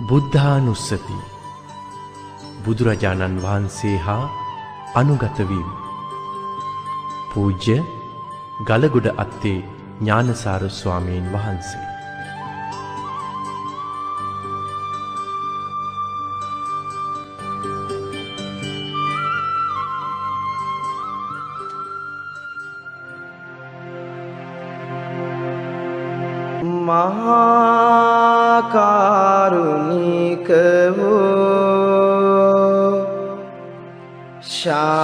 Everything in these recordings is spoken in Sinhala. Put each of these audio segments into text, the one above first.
බුද්ධානුස්සති බුදුරජාණන් වහන්සේ හා අනුගත වීම. පූජ්‍ය ගලගොඩ අත්තේ ඥානසාර ස්වාමීන් වහන්සේ. මහා කරුණික වූ ශාන්තිනායකයන්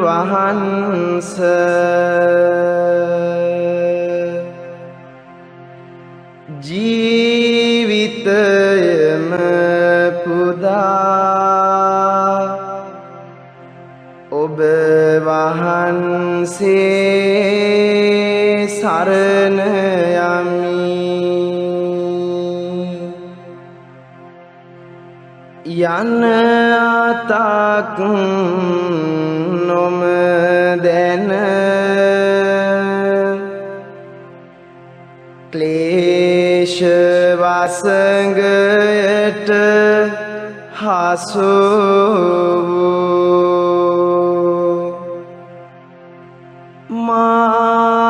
වහන්සේ ජීවිතයම පුදා ඔබ වහන්සේ සරණ යමි. යන අතක් නොම දැන ක්ලේශ වසඟයට හසු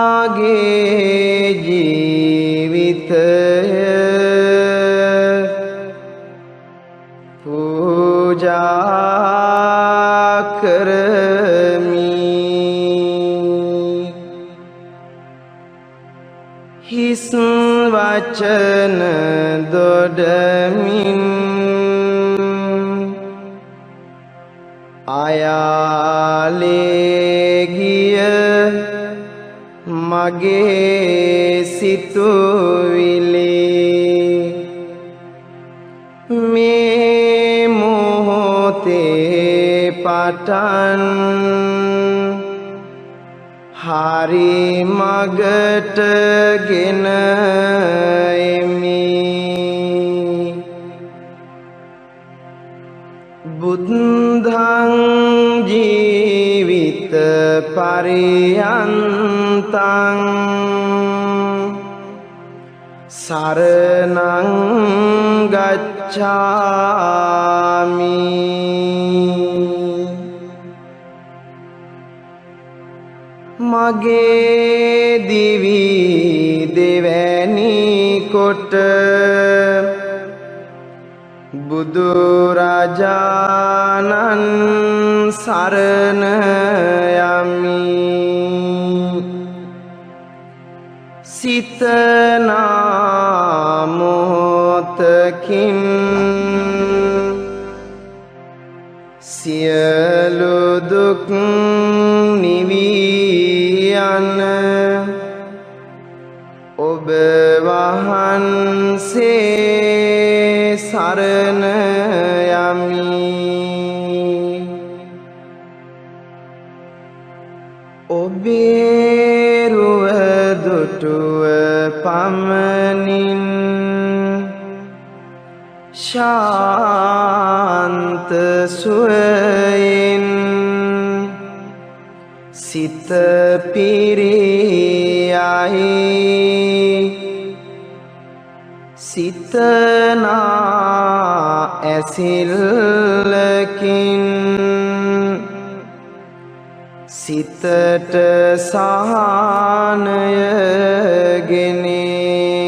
මාගේ ජීවිතය පූජා කරමි. හිස් වචන දොඩමින් අයාලේ ගිය මගේ සිතුවිලි මේ මොහොතේ පටන් හරි මගට ගෙන එමි. බුද්ධං ජීවිත පරියන්තං සරණං ගච්ඡාමි. මගේ දිවි දෙවැනි කොට බුදුරජාණන් සරණ යමි. සිතනා මොහොතකින් සියලු දුක් නිවී යන ඔබ වහන්සේ සරණ යමි. ඔබේ රුව දුටුව පමණින් ශාන්ත සුවයෙන් සිත පිරියයි. සිතනා ඇසිල්ලකින් සිතට සහනය ගෙනේ.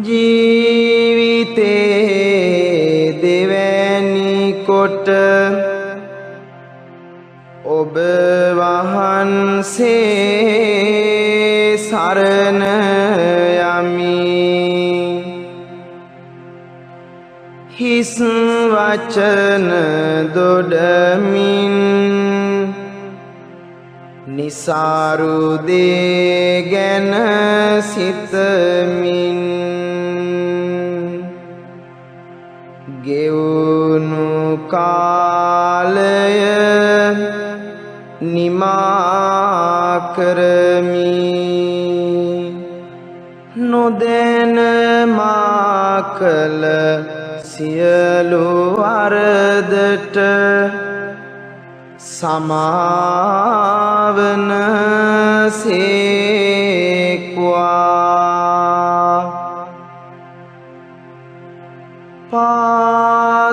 ජීවිතේ දෙවැනි කොට ඔබ වහන්සේ සරණ යමි. හිස් වචන දොඩමින් නිසාරු දේ ගැන සිතමින් ගෙවුණු කාලය නිමා කරමි. නොදැන මා කළ සියලු වරදට සමාවන සේක්වා පාදුවිල්ලක්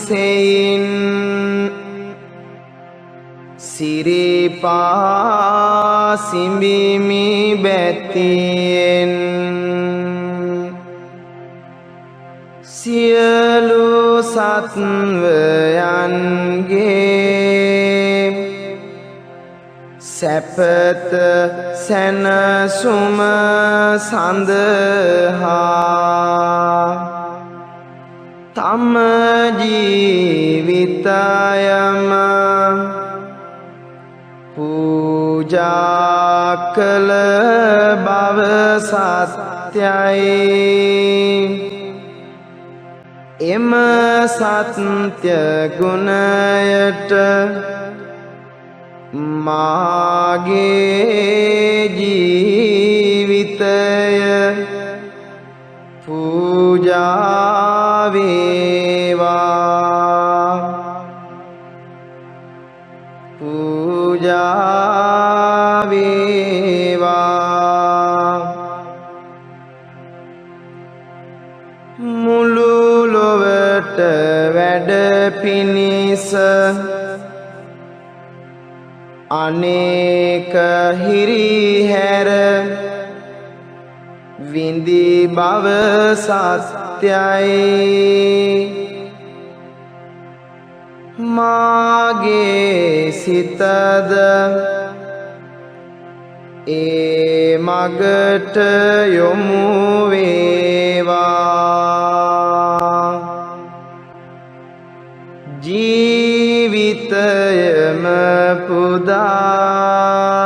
සෙයින් සිරිපා සිඹිමි බැතියෙන් සියලු සත්වයන්ගේ සැපත සැනසුම සඳහා තම ජීවිතයම පූජා කළ බව සත්‍යයි. එම සත්‍ය ගුණයට මාගේ ජීවිතය පූජා වේවා පූජා වේවා. මුළු ලොවට වැඩ පිණිස අනේක හිරිහැර විඳි බව සත්‍යයි. මාගේ සිතද ඒ මගට යොමු වේවා. ජීවිතයම පුදා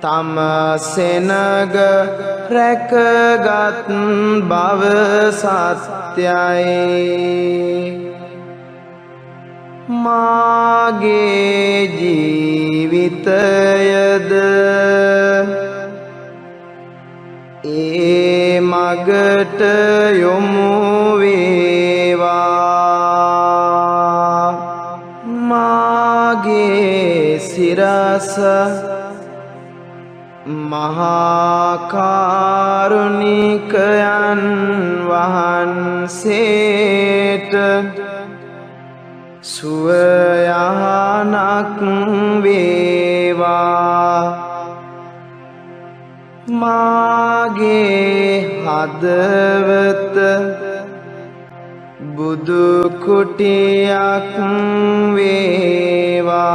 තම සෙනග රැකගත් බව සත්‍යයි. මාගේ ජීවිතයද ඒ මගට යොමු වේවා. මාගේ සිරස මහා කාරුණිකයන් වහන්සේට සුවයහනක් වේවා. මාගේ හදවත බුදු කුටියක් වේවා.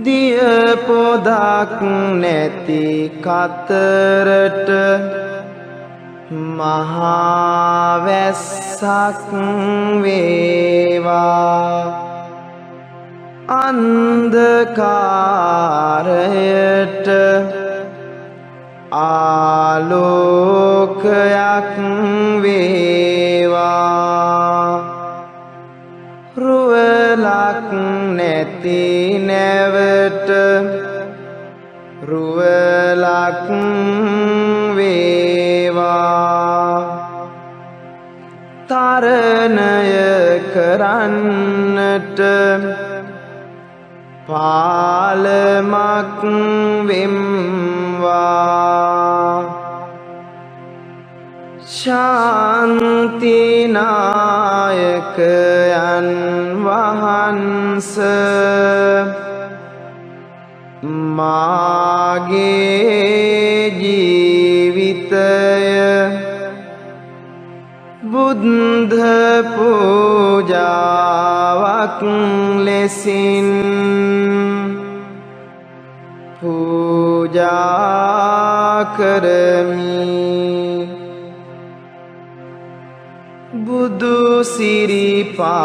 දිය පොදක් නැති කතරට මහා වැස්සක් වේවා. අන්ධකාරයට ආලෝකයක් වේවා. රුවලක් නැති නැවට රුවලක් වේවා. තරණය කරන්නට පාලමක් වෙම්වා. ශාන්තිනායකයන් වහන්ස මාගේ ජීවිතය බුද්ධ පූජාවක් ලෙසින් පූජා කරමි. බුදු සිරිපා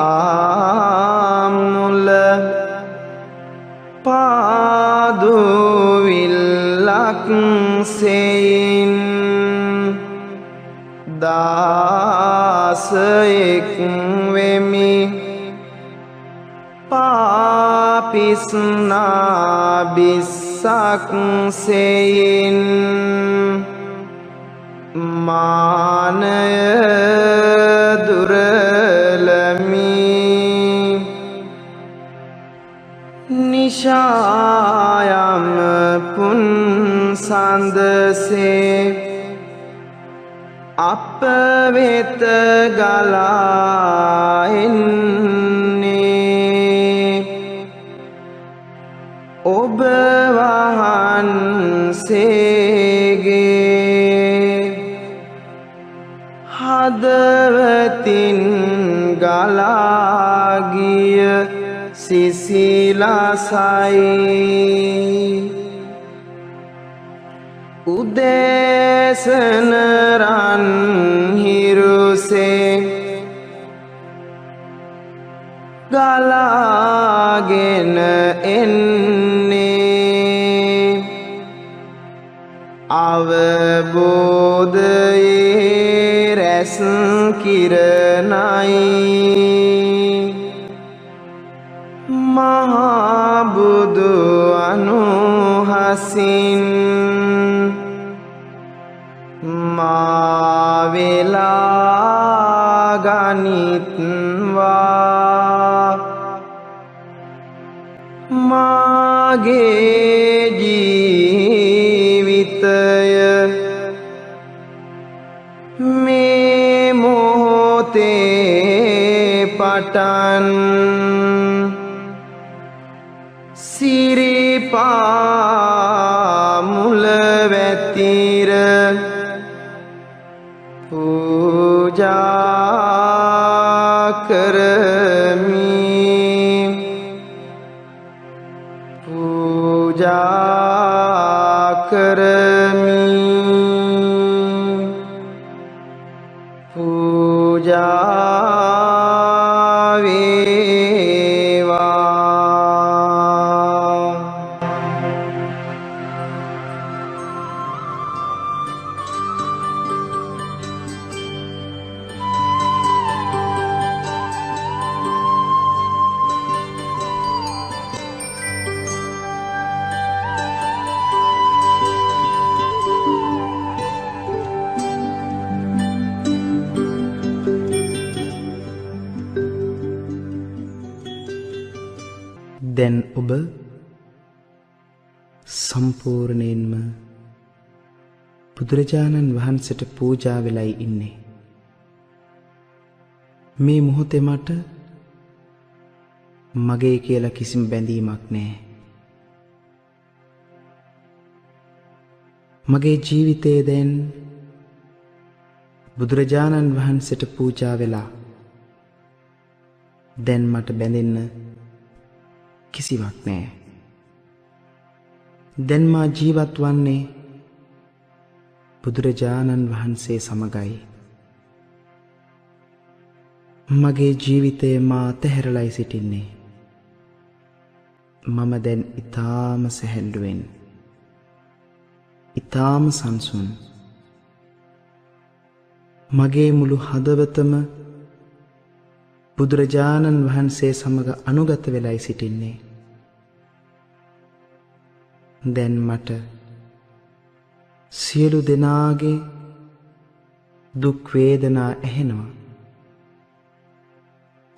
මුල පාදුවිල්ලක් සෙයින් දාසයෙක් වෙමි. පාපිස්නා බිස්සක් සෙයින් මානය දුරලමි නිශායම පුන් සඳසේ අප වෙත ගලා එන්නේ ඔබ වහන්සේගේ හදවතින් ගලා ගිය සිසිලසයි උදෑසන රන් හිරුසේ ගලාගෙන එන්නේ අවබෝධයේ රැස් කිරණයි මහා බුදු අනුහසින් මා වෙලා ගනිත්වා මාගේ ජීවිතය මේ මොහොතේ පටන් සිරිපා මුල වැතිර පූජා කරමි පූජා කරමි පූජා දැන් ඔබ සම්පූර්ණයෙන්ම බුදුරජාණන් වහන්සේට පූජා වෙලයි ඉන්නේ. මේ මොහොතේ මට මගේ කියලා කිසිම බැඳීමක් නැහැ. මගේ ජීවිතේ දැන් බුදුරජාණන් වහන්සේට පූජා වෙලා. දැන් මට බැඳෙන්න කිසිවක් නැහැ. දැන් මා ජීවත් වන්නේ බුදුරජාණන් වහන්සේ සමගයි. මගේ ජීවිතය මා අතහැරලයි සිටින්නේ. මම දැන් ඊටාම සැහැල්ලුවෙන් ඊටාම සංසුන් මගේ මුළු හදවතම බුදුරජාණන් වහන්සේ සමග අනුගත වෙලයි සිටින්නේ. දැන් මට සියලු දෙනාගේ දුක් වේදනා ඇහෙනවා.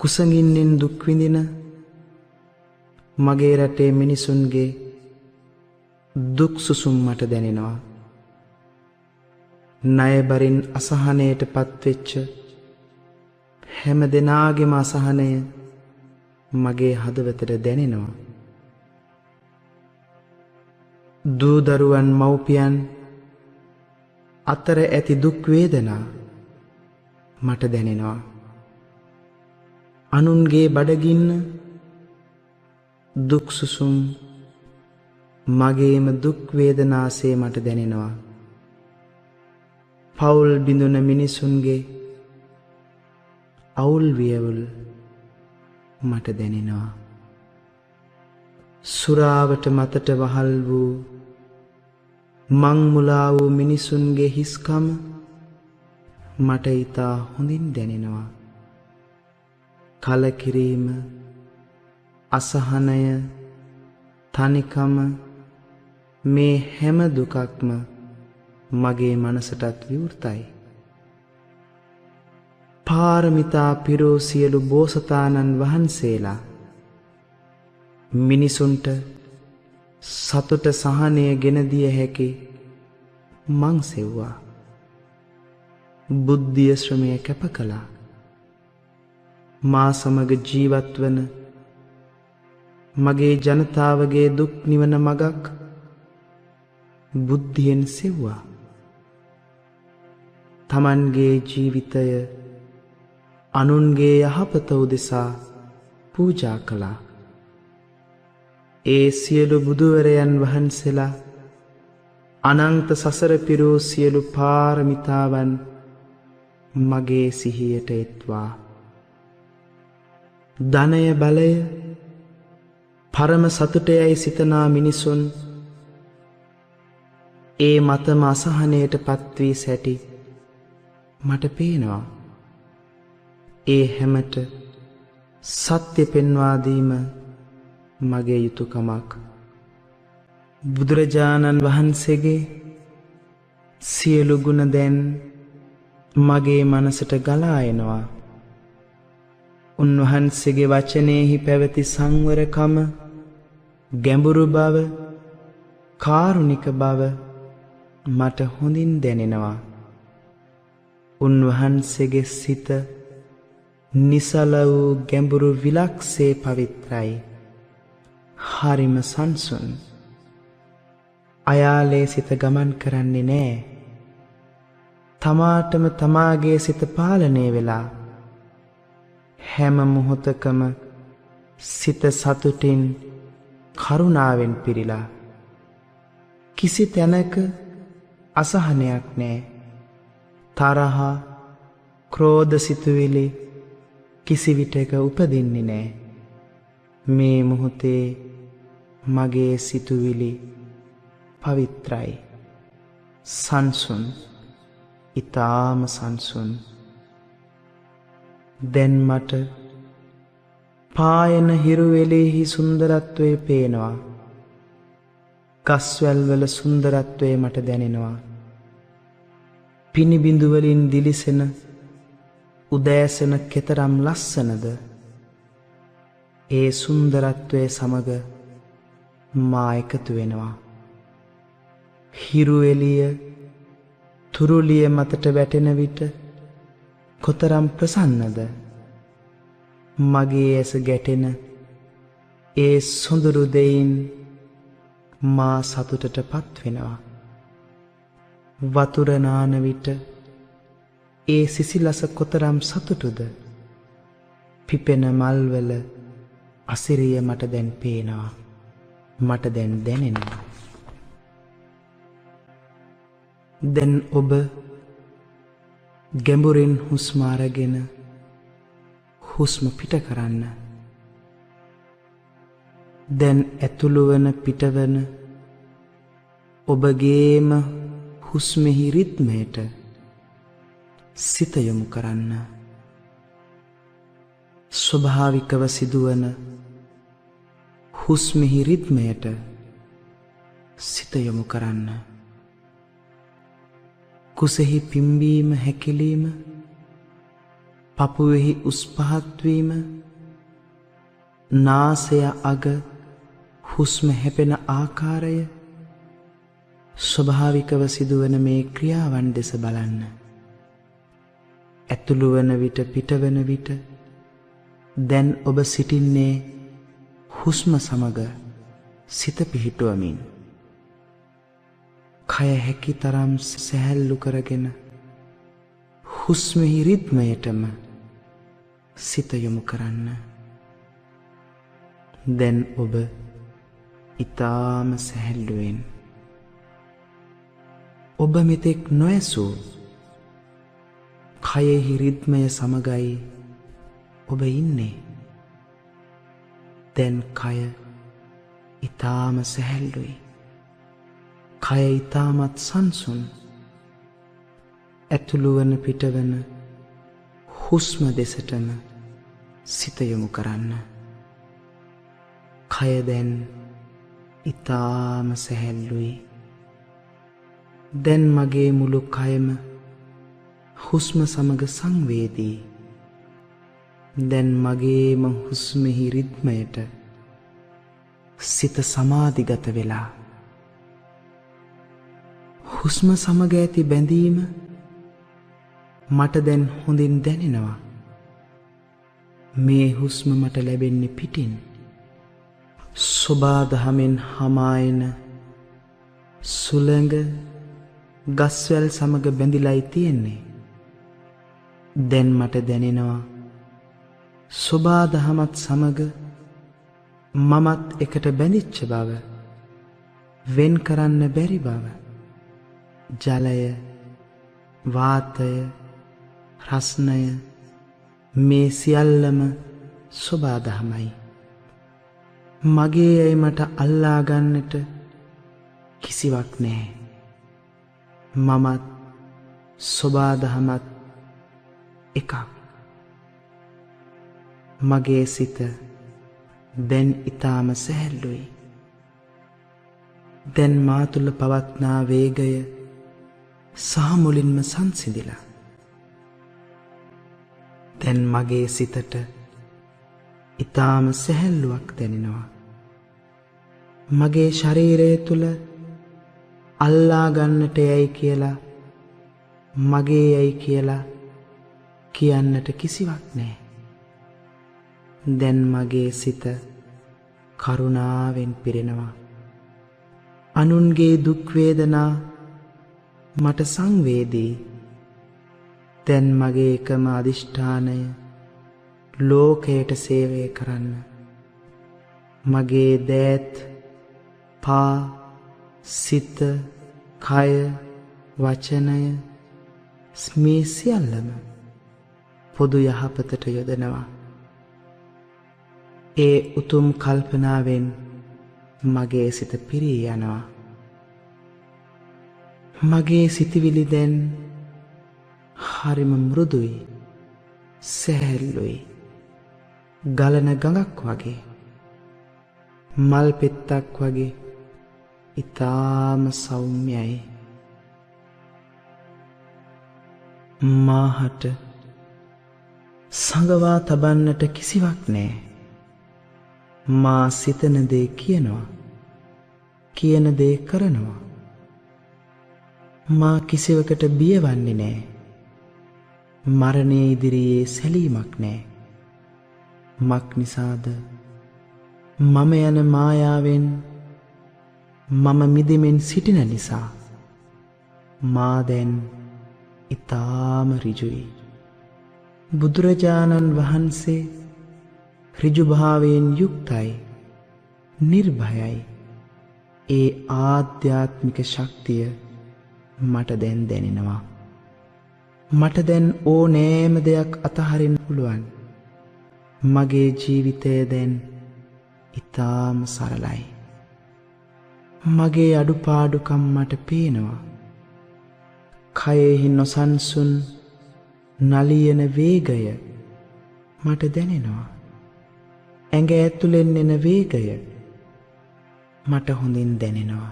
කුසගින්නෙන් දුක් විඳින මගේ රටේ මිනිසුන්ගේ දුක් සුසුම් මට දැනෙනවා. ණයබරින් අසහනයට පත්වෙච්ච හැම දෙනාගේම අසහනය මගේ හදවතට දැනෙනවා. දූ දරුවන් මව්පියන් අතර ඇති දුක් වේදනා මට දැනෙනවා. අනුන්ගේ බඩගින්න දුක් සුසුම් මගේම දුක් වේදනාසේ මට දැනෙනවා. පවුල් බිඳුන මිනිසුන්ගේ අවුල් වියවුල් මට දැනෙනවා. සුරාවට මතට වහල් වූ මං මුලා වූ මිනිසුන්ගේ හිස්කම මට ඊතා හොඳින් දැනෙනවා. කලකිරීම, අසහනය, තනිකම මේ හැම දුකක්ම මගේ මනසටත් විවෘතයි. පාරමිතා පිරෝ සියලු බෝසතාණන් වහන්සේලා මිනිසුන්ට සතුට සහනය ගෙන දිය හැකි මං සෙව්වා. බුද්ධිය ශ්‍රමය කැප කළා. මා සමග ජීවත් වන මගේ ජනතාවගේ දුක් නිවන මගක් බුද්ධියෙන් සෙව්වා. තමන්ගේ ජීවිතය අනුන්ගේ යහපත උදෙසා පූජා කළා. ඒ සියලු බුදුවරයන් වහන්සේලා අනන්ත සසර පිරූ සියලු පාරමිතාවන් මගේ සිහියට එත්වා. ධනය බලය පරම සතුටයයි සිතනා මිනිසුන් ඒ මතම අසහනයට පත්වී සැටි මට පේනවා. ඒ හැමට සත්‍ය පෙන්වා දීම මගේ යුතුයකමක්. බුදුරජාණන් වහන්සේගේ සියලු ගුණ දැන් මගේ මනසට ගලා එනවා. උන්වහන්සේගේ වචනයෙහි පැවති සංවරකම, ගැඹුරු බව, කාරුණික බව මට හොඳින් දැනෙනවා. උන්වහන්සේගේ සිත නිසල වූ ගැඹුරු විලක්සේ පවිත්‍රයි. හරිම සංසුන්. අයාලේ සිත ගමන් කරන්නේ නෑ. තමාටම තමාගේ සිත පාලනය වෙලා හැම මොහොතකම සිත සතුටින් කරුණාවෙන් පිරීලා. කිසි තැනක අසහනයක් නෑ. තරහ, ක්‍රෝධ සිතුවිලි කිසි විටක උපදින්නේ නෑ. මේ මොහොතේ මගේ සිතුවිලි පවිත්‍රයි, සංසුන්, ඊටාම සංසුන්. දැන් මට පායන හිරුවෙලෙහි සුන්දරත්වය පේනවා. ගස්වැල් වල සුන්දරත්වය මට දැනෙනවා. පිනිබිඳු වලින් දිලිසෙන උදෑසන කෙතරම් ලස්සනද. ඒ සුන්දරත්වය සමග මා එකතු වෙනවා. හිරු එළිය තුරුලිය මතට වැටෙන විට කොතරම් ප්‍රසන්නද. මගේ ඇස ගැටෙන ඒ සොඳුරු දෙයින් මා සතුටට පත් වෙනවා. වතුර නාන විට ඒ සිසිලස කොතරම් සතුටුද. පිපෙන මල්වල අසිරිය මට දැන් පේනවා. මට දැන් දැනෙනවා. දැන් ඔබ ගැඹුරින් හුස්ම අරගෙන හුස්ම පිට කරන්න. දැන් ඇතුළු වන පිටවන ඔබගේම හුස්මෙහි රිද්මයට සිත යොමු කරන්න. ස්වභාවිකව සිදුවන හුස්මෙහි රිද්මයට සිත යොමු කරන්න. කුසෙහි පිම්බීම හැකිලීම, පපුවෙහි උස් පහත් වීම, නාසය අග හුස්ම හැපෙන ආකාරය, ස්වභාවිකව සිදුවන මේ ක්‍රියාවන් දෙස බලන්න. ඇතුළු වන විට පිටවන විට දැන් ඔබ සිටින්නේ හුස්ම සමග සිත පිහිටුවමින්. කය හැකි තරම් සැහැල්ලු කරගෙන හුස්මෙහි රිද්මයටම සිත යොමු කරන්න. දැන් ඔබ ඊටාම සැහැල්ලුවෙන් ඔබ මෙතෙක් නොඇසූ කයෙහි රිද්මය සමගයි ඔබ ඉන්නේ. දැන් කය ඊටාම සැහැල්ලුයි. කය ඊටමත් සංසුන්. ඇතුළු වන පිටවන හුස්ම දෙසටම සිත යොමු කරන්න. කය දැන් ඊටාම සැහැල්ලුයි. දැන් මගේ මුළු කයම හුස්ම සමග සංවේදී දැන් මගේම හුස්මෙහි රිද්මයට සිත සමාධිගත වෙලා හුස්ම සමග ඇති බැඳීම මට දැන් හොඳින් දැනෙනවා. මේ හුස්ම මට ලැබෙන්නේ පිටින්. සොබාදහමෙන් හමායන සුළඟ ගස්වැල් සමග බැඳිලායි තියෙන්නේ. දැන් මට දැනෙනවා සොබාදහමත් සමග මමත් එකට බැඳිච්ච බව, වෙන් කරන්න බැරි බව. ජලය, වාතය, රස්නය මේ සියල්ලම සොබාදහමයි. මගේ ඇයි මට අල්ලා ගන්නට කිසිවක් නැහැ. මමත් සොබාදහමත් එකක්. මගේ සිත දැන් ඊටාම සැහැල්ලුයි. දැන් මා තුළ පවත්නා වේගය සහ මුලින්ම සංසිඳිලා. දැන් මගේ සිතට ඊටාම සැහැල්ලුවක් දැනෙනවා. මගේ ශරීරය තුළ අල්ලා ගන්නට යයි කියලා, මගේ යයි කියලා කියන්නට කිසිවක් නැහැ. දැන් මගේ සිත කරුණාවෙන් පිරෙනවා. අනුන්ගේ දුක් වේදනා මට සංවේදී. දැන් මගේ එකම අදිෂ්ඨානය ලෝකයට සේවය කරන්න. මගේ දෑත්, පා, සිත, කය, වචනය මේ සියල්ලම පොදු යහපතට යොදනවා. ඒ උතුම් කල්පනාවෙන් මගේ සිත පිරී යනවා. මගේ සිතවිලි දැන් හරිම මෘදුයි, සැහැල්ලුයි. ගලන ගඟක් වගේ, මල් පෙත්තක් වගේ ඊටාම සෞම්‍යයි. මාහට සංගවා තබන්නට කිසිවක් නැහැ. මා සිතන දේ කියනවා, කියන දේ කරනවා. මා කිසිවකට බියවන්නේ නැහැ. මරණය ඉදිරියේ සැලීමක් නැහැ. මක් නිසාද? මම යන මායාවෙන් මම මිදෙමින් සිටින නිසා. මා දැන් ඊටාම ඍජුයි. බුදුරජාණන් වහන්සේ ඍජුභාවයෙන් යුක්තයි, නිර්භයයි. ඒ ආධ්‍යාත්මික ශක්තිය මට දැන් දැනෙනවා. මට දැන් ඕනෑම දෙයක් අතහරින්න පුළුවන්. මගේ ජීවිතය දැන් ඊටාම සරලයි. මගේ අඩුපාඩුකම් මට පේනවා. කයෙහි නොසන්සුන් නලියන වේගය මට දැනෙනවා. ඇඟ ඇතුලෙන් එන වේගය මට හොඳින් දැනෙනවා.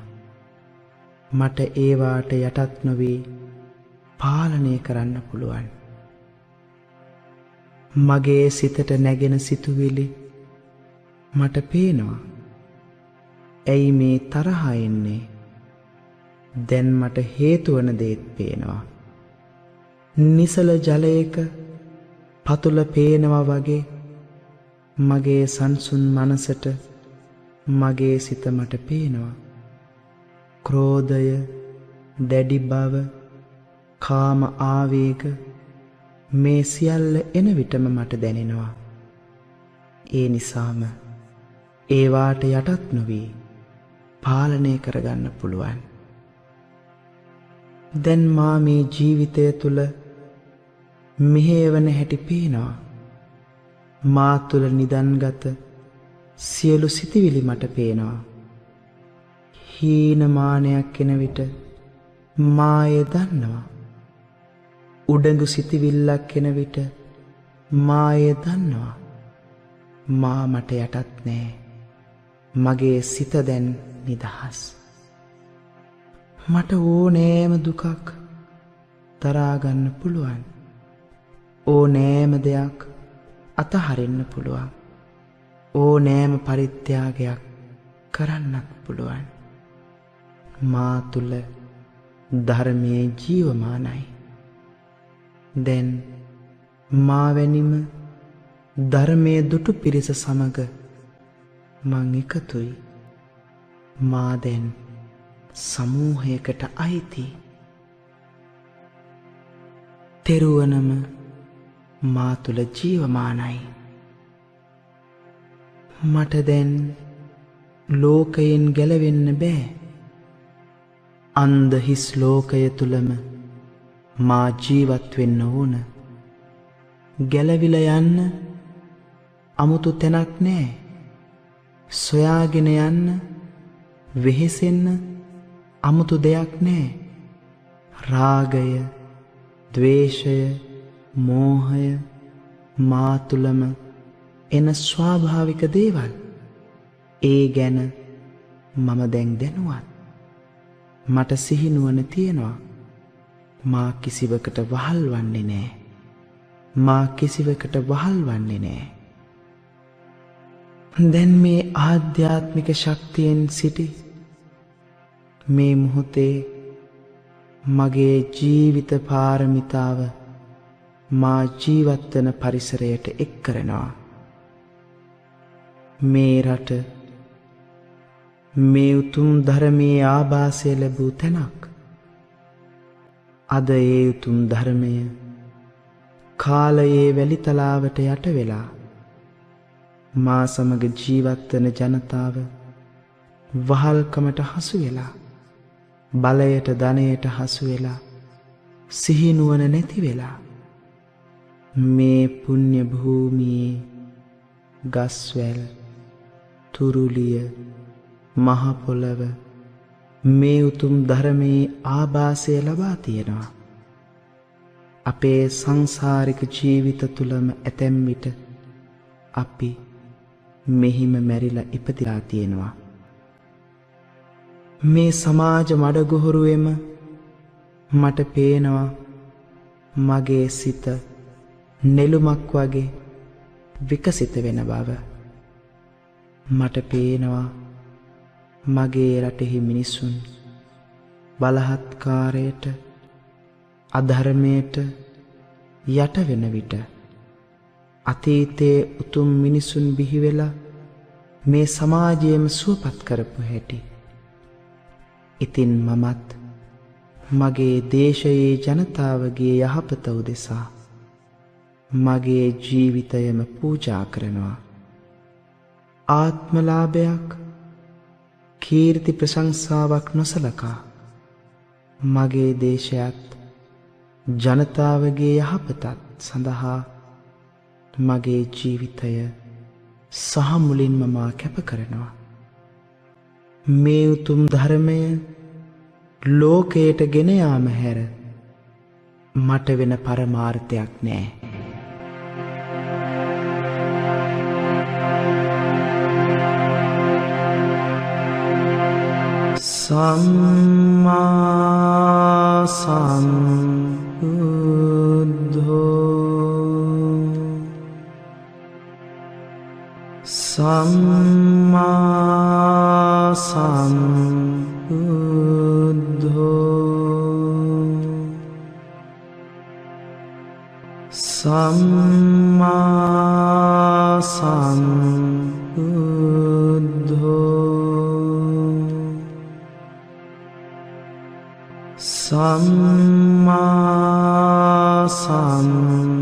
මට ඒවාට යටත් නොවී පාලනය කරන්න පුළුවන්. මගේ සිතට නැගෙන සිතුවිලි මට පේනවා. ඇයි මේ තරහ එන්නේ? දැන් මට හේතු වන දේත් පේනවා. නිසල ජලයක පතුල පේනවා වගේ මගේ සංසුන් මනසට මගේ සිත මට පේනවා. ක්‍රෝධය, දැඩි බව, කාම ආවේග මේ සියල්ල එන විටම මට දැනෙනවා. ඒ නිසාම ඒවාට යටත් නොවී පාලනය කරගන්න පුළුවන්. දැන් මා මේ ජීවිතය තුළ මෙහෙයවන හැටි පේනවා. මා තුළ නිදන්ගත සියලු සිතිවිලි මට පේනවා. හීනමානයක් එන විට මා එය දන්නවා. උඩඟු සිතිවිල්ලක් එන විට මා එය දන්නවා. මා මට යටත් නෑ. මගේ සිත දැන් නිදහස්. මට ඕනෑම දුකක් දරාගන්න පුළුවන්. ඕනෑම දෙයක් අතහරින්න පුළුවන්. ඕනෑම පරිත්‍යාගයක් කරන්නත් පුළුවන්. මා තුල ධර්මයේ ජීවමානයි. දැන් මා වැනිම ධර්මයේ දුටු පිරිස සමග මං එකතුයි. මා දැන් සමූහයකට අයිති. තෙරුවනම මා තුල ජීවමානයි. මට දැන් ලෝකයෙන් ගැලවෙන්න බෑ. අන්ධ හිස් ලෝකය තුලම මා ජීවත් වෙන්න ඕන. ගැලවිලා යන්න අමුතු තැනක් නෑ. සොයාගෙන යන්න වෙහෙසෙන්න අමුතු දෙයක් නෑ. රාගය, ද්වේෂය, මෝහය මා තුලම එන ස්වාභාවික දේවල්. ඒ ගැන මම දැන් දැනුවත්. මට සිහිනුවන තියෙනවා. මා කිසිවකට වහල් වන්නේ නෑ. මා කිසිවකට වහල් වන්නේ නෑ. දැන් මේ ආධ්‍යාත්මික ශක්තියෙන් සිටි මේ මොහොතේ මගේ ජීවිත පාරමිතාව මා ජීවත් වන පරිසරයට එක් කරනවා. මේ රට මේ උතුම් ධර්මයේ ආභාසය ලැබූ තැනක්. අද ඒ උතුම් ධර්මය කාලයේ වැලිතලාවට යට වෙලා මා සමග ජීවත් වන ජනතාව වහල්කමට හසු වෙලා, බලයට ධනයට හසු වෙලා, සිහිනුවන නැති වෙලා මේ පුණ්‍ය භූමියේ ගස්වැල්, තුරුලිය, මහ පොළව මේ උතුම් ධර්මයේ ආභාසය ලබා තියෙනවා. අපේ සංසාරික ජීවිත තුලම ඇතැම් විට අපි මෙහිම මැරිලා ඉපදිලා තියෙනවා. මේ සමාජ මඩගොහරුවෙම මට පේනවා මගේ සිත නෙළුමක් වගේ විකසිත වෙන බව. මට පේනවා මගේ රටෙහි මිනිසුන් බලහත්කාරයට, අධර්මයට යට වෙන විට අතීතයේ උතුම් මිනිසුන් බිහි වෙලා මේ සමාජයේම සුවපත් කරපු හැටි. ඉතින් මමත් මගේ දේශයේ ජනතාවගේ යහපත උදෙසා මගේ ජීවිතයම පූජා කරනවා. ආත්මලාභයක්, කීර්ති ප්‍රශංසාවක් නොසලකා මගේ දේශයත් ජනතාවගේ යහපතත් සඳහා මගේ ජීවිතය සහ මුලින්ම මා කැප කරනවා. මේ උතුම් ධර්මය ලෝකයට ගෙන යාම හැර මට වෙන පරමාර්ථයක් නෑ. සම්මා සම්බුද්ධෝ සම්මා සම්බුද්ධෝ සම්මා සම්බුද්ධෝ සම්මා සම්බුද්ධෝ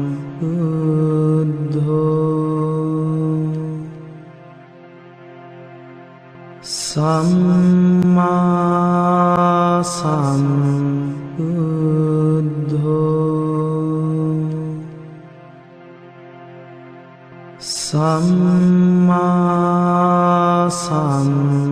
සම්මා සම්බුද්ධෝ සම්මා සම්බුද්ධෝ සම්මා සම්බුද්ධෝ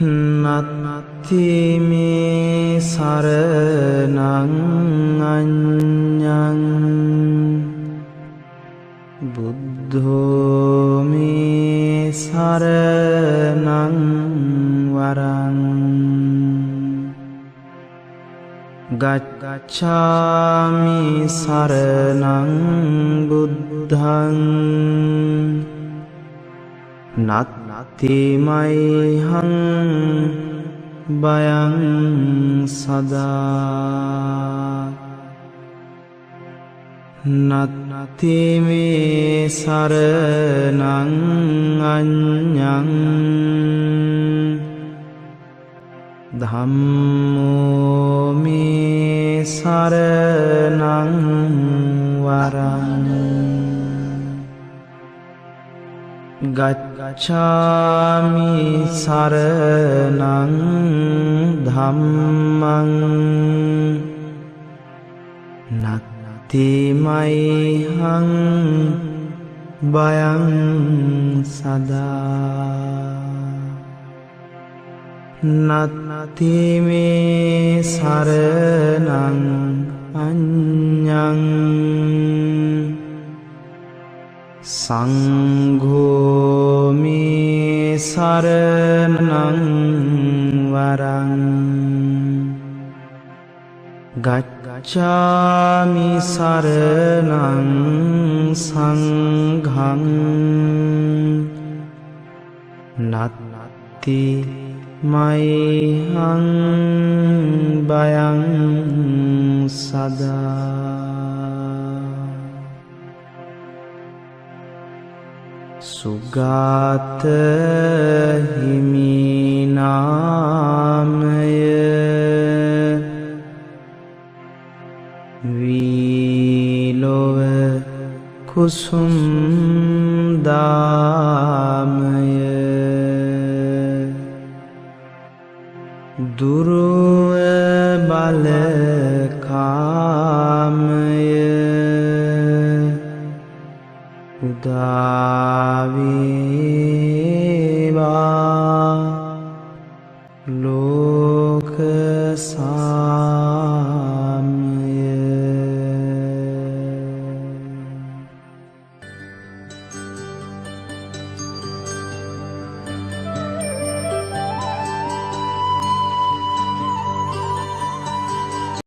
නත්ති මේ සරණං අඤ්ඤා බුද්ධෝ මේ සරණං වරං ගච්ඡාමි සරණං බුද්ධං නත්ති මයිහං බයං සදා නත්ති මේ සරණං අඤ්ඤං ධම්මෝ මේ සරණං වරං ගච්ඡාමි සරණං ධම්මං නත්ති මයිහං බයං සදා නත්ති මේ සරණං අඤ්ඤං සංඝෝ මේ සරණං වරං ගච්ඡාමි සරණං සංඝං නත්ති මයිහං බයං සදා සුගත හිමිනාමය වීලොව කුසුම් දාමය දුරුව බලකාමය උදා